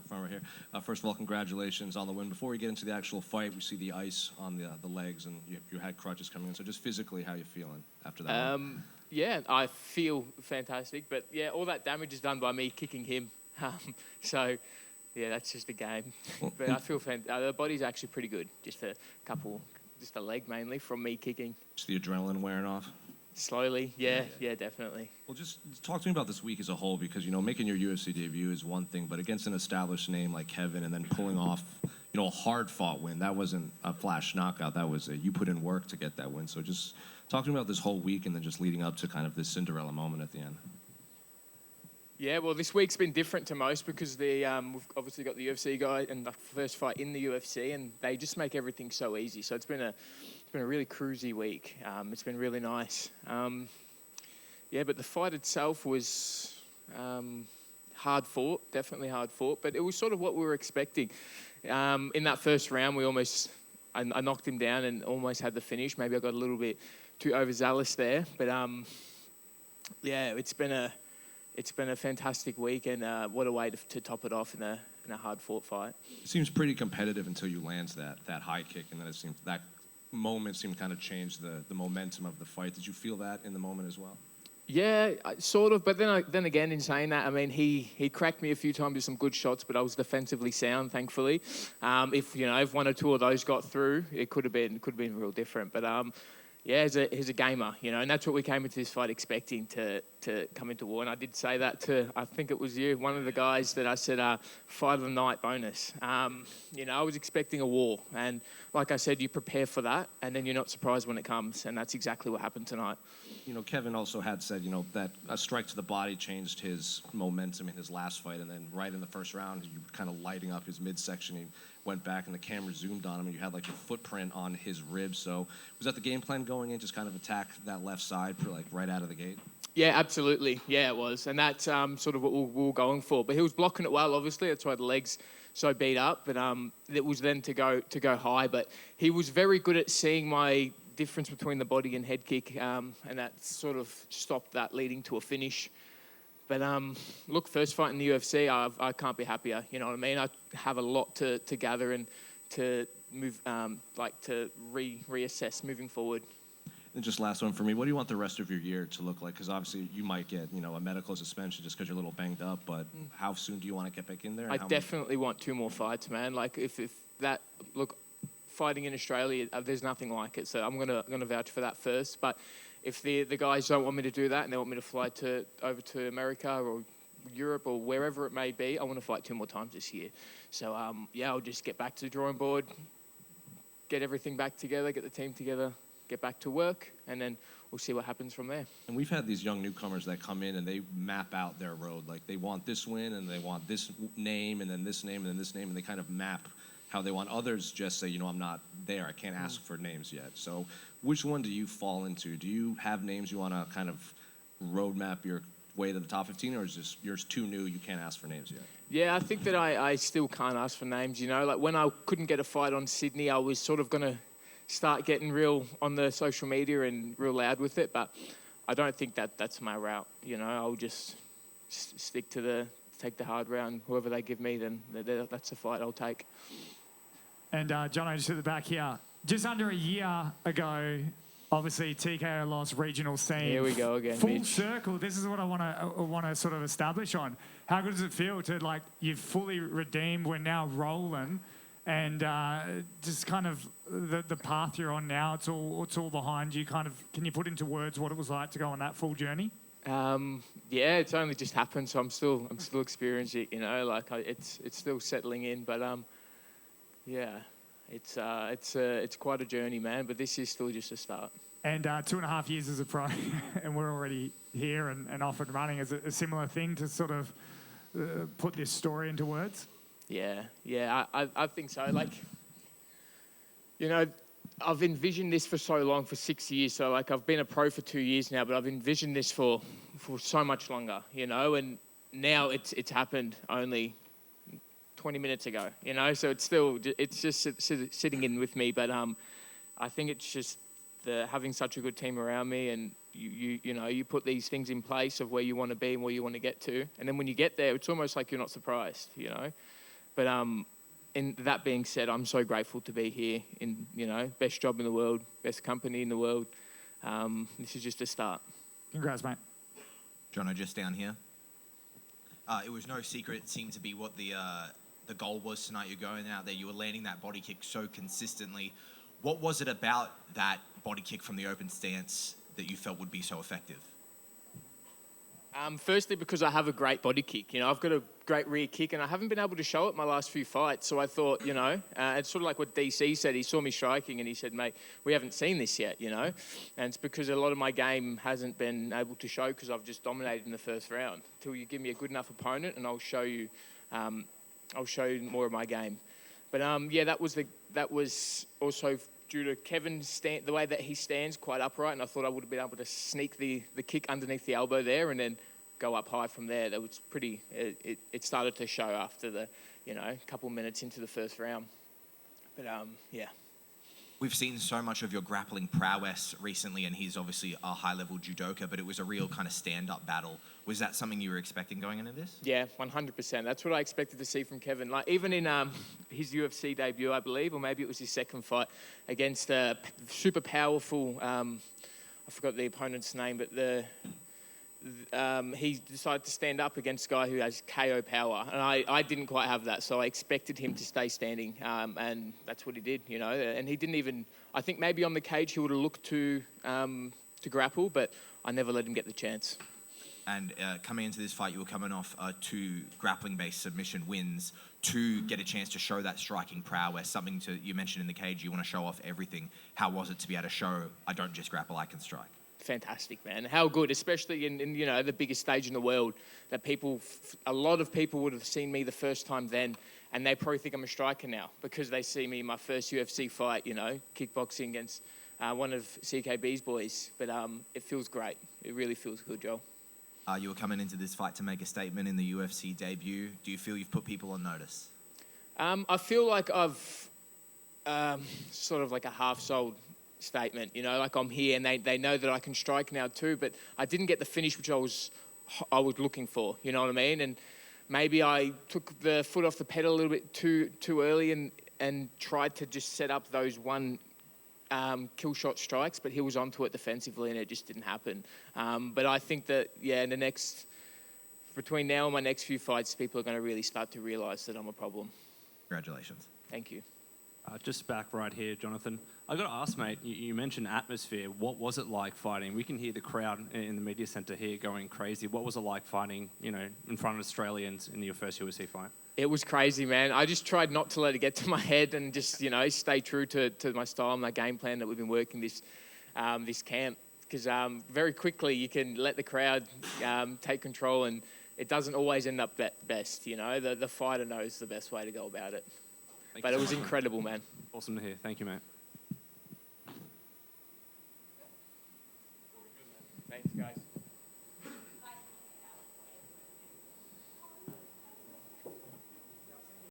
front right here. First of all, congratulations on the win. Before we get into the actual fight, we see the ice on the legs, and you had crutches coming in. So just physically, how you feeling after that? Yeah, I feel fantastic. But yeah, all that damage is done by me kicking him. So yeah, that's just a game. But I feel the body's actually pretty good. Just a leg mainly from me kicking. Just the adrenaline wearing off? Slowly, yeah, definitely. Well, just talk to me about this week as a whole, because, making your UFC debut is one thing, but against an established name like Kevin and then pulling off, a hard-fought win, that wasn't a flash knockout. That was you put in work to get that win. So just talk to me about this whole week and then just leading up to kind of this Cinderella moment at the end. Yeah, well, this week's been different to most because we've obviously got the UFC guy and the first fight in the UFC, and they just make everything so easy. So it's been a really cruisy week. It's been really nice. But the fight itself was hard fought, definitely hard fought, but it was sort of what we were expecting. In that first round, I knocked him down and almost had the finish. Maybe I got a little bit too overzealous there, but it's been a fantastic week, and what a way to top it off in a hard-fought fight. It seems pretty competitive until you land that high kick, and then it seems that moment seemed kind of change the momentum of the fight. Did you feel that in the moment as well? Yeah, sort of. But then again, in saying that, I mean, he cracked me a few times with some good shots, but I was defensively sound, thankfully. If one or two of those got through, it could have been real different. But he's a gamer, and that's what we came into this fight expecting to come into war. And I did say that to, I think it was you, one of the guys that I said, fight of the night bonus. I was expecting a war. And like I said, you prepare for that, and then you're not surprised when it comes. And that's exactly what happened tonight. Kevin also had said, that a strike to the body changed his momentum in his last fight. And then right in the first round, you were kind of lighting up his midsection. He went back and the camera zoomed on him, and you had like a footprint on his ribs. So was that the game plan going in, just kind of attack that left side for right out of the gate? Yeah, absolutely. Yeah, it was. And that's sort of what we were going for. But he was blocking it well, obviously. That's why the legs so beat up. But it was then to go high. But he was very good at seeing my difference between the body and head kick, and that sort of stopped that leading to a finish. But look, first fight in the UFC, I can't be happier. You know what I mean? I have a lot to gather and to move, to reassess moving forward. And just last one for me, what do you want the rest of your year to look like? Because obviously you might get, a medical suspension just because you're a little banged up, but how soon do you want to get back in there? I definitely want 2 more fights, man. Like if that, look, fighting in Australia, there's nothing like it. So I'm gonna vouch for that first. But if the guys don't want me to do that and they want me to fly over to America or Europe or wherever it may be, I want to fight 2 more times this year. So I'll just get back to the drawing board, get everything back together, get the team together, get back to work, and then we'll see what happens from there. And we've had these young newcomers that come in and they map out their road. Like they want this win and they want this name and then this name and then this name, and they kind of map how they want. Others just say, I'm not there. I can't ask for names yet. So which one do you fall into? Do you have names you want to kind of roadmap your way to the top 15, or is just yours too new, you can't ask for names yet? Yeah, I think that I still can't ask for names, Like when I couldn't get a fight on Sydney, I was sort of going to start getting real on the social media and real loud with it, but I don't think that's my route. I'll just stick to take the hard route, and whoever they give me, then that's the fight I'll take. And John, I just at the back here, just under a year ago, obviously TKO lost regional scene. Here we go again, Full Mitch. circle. This is what I want to sort of establish on. How good does it feel to you've fully redeemed? We're now rolling. And just kind of the path you're on now, it's all behind you. Kind of, can you put into words what it was like to go on that full journey? It's only just happened, so I'm still experiencing it. It's still settling in, but it's quite a journey, man. But this is still just a start. And 2.5 years as a pro, and we're already here and off and running. Is it a similar thing to sort of put this story into words? Yeah, I think so. I've envisioned this for so long, for 6 years. So, I've been a pro for 2 years now, but I've envisioned this for so much longer, and now it's happened only 20 minutes ago, So it's just sitting in with me. But I think it's just having such a good team around me, and you put these things in place of where you want to be and where you want to get to, and then when you get there, it's almost like you're not surprised, But in that being said, I'm so grateful to be here in, best job in the world, best company in the world. This is just a start. Congrats, mate. Jono, just down here. It was no secret. It seemed to be what the goal was tonight. You're going out there. You were landing that body kick so consistently. What was it about that body kick from the open stance that you felt would be so effective? Firstly, because I have a great body kick. I've got a great rear kick, and I haven't been able to show it my last few fights. So I thought, it's sort of like what DC said. He saw me striking, and he said, mate, we haven't seen this yet, And it's because a lot of my game hasn't been able to show because I've just dominated in the first round. Till you give me a good enough opponent, and I'll show you more of my game. But that was also due to Kevin the way that he stands quite upright, and I thought I would have been able to sneak the kick underneath the elbow there and then go up high from there. That was pretty. It started to show after the couple minutes into the first round. But We've seen so much of your grappling prowess recently, and he's obviously a high-level judoka, but it was a real kind of stand-up battle. Was that something you were expecting going into this? Yeah, 100%. That's what I expected to see from Kevin. Like even in his UFC debut, I believe, or maybe it was his second fight against a super powerful. I forgot the opponent's name, but he decided to stand up against a guy who has KO power, and I didn't quite have that, so I expected him to stay standing, and that's what he did, And he didn't even. I think maybe on the cage he would have looked to grapple, but I never let him get the chance. And coming into this fight, you were coming off 2 grappling-based submission wins to get a chance to show that striking prowess, something you mentioned in the cage, you want to show off everything. How was it to be able to show, I don't just grapple, I can strike? Fantastic, man. How good, especially in the biggest stage in the world, that a lot of people would have seen me the first time then, and they probably think I'm a striker now because they see me in my first UFC fight, kickboxing against one of CKB's boys. But it feels great. It really feels good, Joel. You were coming into this fight to make a statement in the UFC debut. Do you feel you've put people on notice? I feel like I've sort of like a half-sold statement, like I'm here and they know that I can strike now too, but I didn't get the finish which I was looking for, you know what I mean? And maybe I took the foot off the pedal a little bit too early and tried to just set up those one kill shot strikes, but he was onto it defensively and it just didn't happen. But I think that, in between now and my next few fights, people are going to really start to realise that I'm a problem. Congratulations. Thank you. Just back right here, Jonathan. I got to ask, mate, you mentioned atmosphere. What was it like fighting? We can hear the crowd in the media centre here going crazy. What was it like fighting, in front of Australians in your first UFC fight? It was crazy, man. I just tried not to let it get to my head and just, stay true to my style and my game plan that we've been working this camp. Because very quickly you can let the crowd take control and it doesn't always end up best, The fighter knows the best way to go about it. But it was incredible, man. Awesome to hear. Thank you, mate. Thanks, guys.